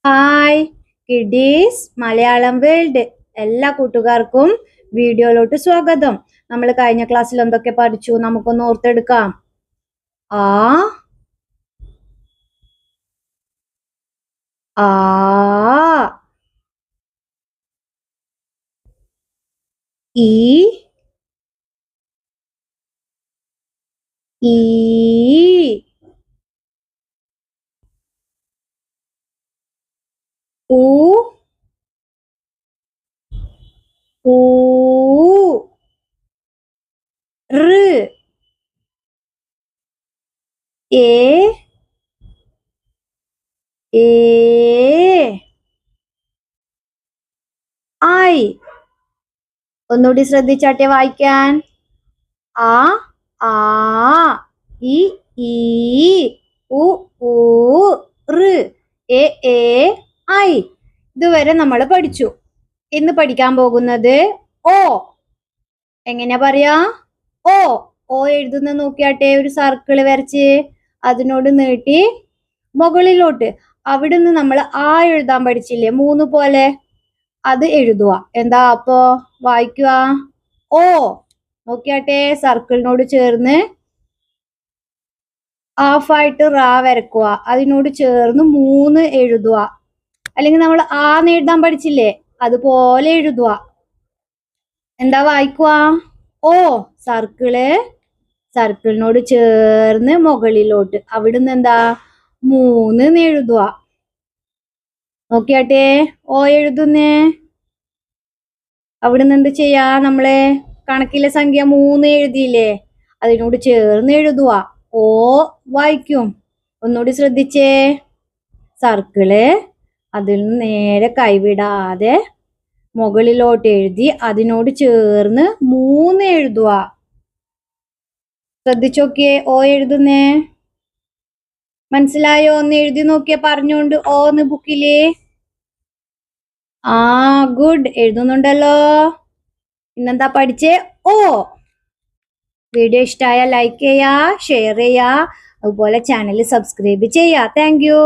Hi kiddies Malayalam world എല്ലാ കൂട്ടുകാർക്കും വീഡിയോയിലോട്ട് സ്വാഗതം. നമ്മൾ കഴിഞ്ഞ ക്ലാസ്സിൽ എന്തൊക്കെ പഠിച്ചു നമുക്കൊന്ന് ഓർത്തെടുക്കാം. ആ ആ ഈ ഈ ഊ ഊ ഋ ഏ ഏ ഐ. ഒന്നുകൂടി ശ്രദ്ധിച്ചാട്ടെ വായിക്കാൻ. ആ ആ ഇ ഈ ഉ ഊ ഋ എ ഏ ഐ. ഇതുവരെ നമ്മൾ പഠിച്ചു. ഇന്ന് പഠിക്കാൻ പോകുന്നത് ഓ. എങ്ങനെയാ പറയാ? ഓ. ഓ എഴുതുന്ന നോക്കിയാട്ടെ, ഒരു സർക്കിള് വരച്ച് അതിനോട് നീട്ടി മുകളിലോട്ട്. അവിടുന്ന് നമ്മൾ ആ എഴുതാൻ പഠിച്ചില്ലേ, 3 പോലെ, അത് എഴുതുക. എന്താ അപ്പോ വായിക്കുക? ഓ. നോക്കിയാട്ടെ, സർക്കിളിനോട് ചേർന്ന് ഹാഫായിട്ട് റാ വരക്കുക, അതിനോട് ചേർന്ന് 3 എഴുതുക. അല്ലെങ്കിൽ നമ്മൾ ആന്ന് എഴുതാൻ പഠിച്ചില്ലേ, അതുപോലെ എഴുതുക. എന്താ വായിക്കുക? ഓ. സർക്കിളിനോട് ചേർന്ന് മുകളിലോട്ട്, അവിടുന്ന് എന്താ 3 എഴുതുക. നോക്കിയാട്ടെ, ഓ എഴുതുന്നേ. അവിടുന്ന് എന്ത് ചെയ്യാ? നമ്മള് കണക്കിലെ സംഖ്യ 3 എഴുതിയില്ലേ, അതിനോട് ചേർന്ന് എഴുതുക. ഓ വായിക്കും. ഒന്നുകൂടി ശ്രദ്ധിച്ചേ. സർക്കിള് അതിൽ നിന്ന് നേരെ കൈവിടാതെ മുകളിലോട്ട് എഴുതി അതിനോട് ചേർന്ന് 3 എഴുതുക. ശ്രദ്ധിച്ചോക്കിയേ, ഓ എഴുതുന്നേ. മനസ്സിലായോ? ഒന്ന് എഴുതി നോക്കിയേ പറഞ്ഞോണ്ട് ഓന്ന് ബുക്കില്. ആ ഗുഡ്, എഴുതുന്നുണ്ടല്ലോ. ഇന്നെന്താ പഠിച്ചേ? ഓ. വീഡിയോ ഇഷ്ടമായ ലൈക്ക് ചെയ്യാ, ഷെയർ ചെയ്യാ, അതുപോലെ ചാനൽ സബ്സ്ക്രൈബ് ചെയ്യാ. Thank you.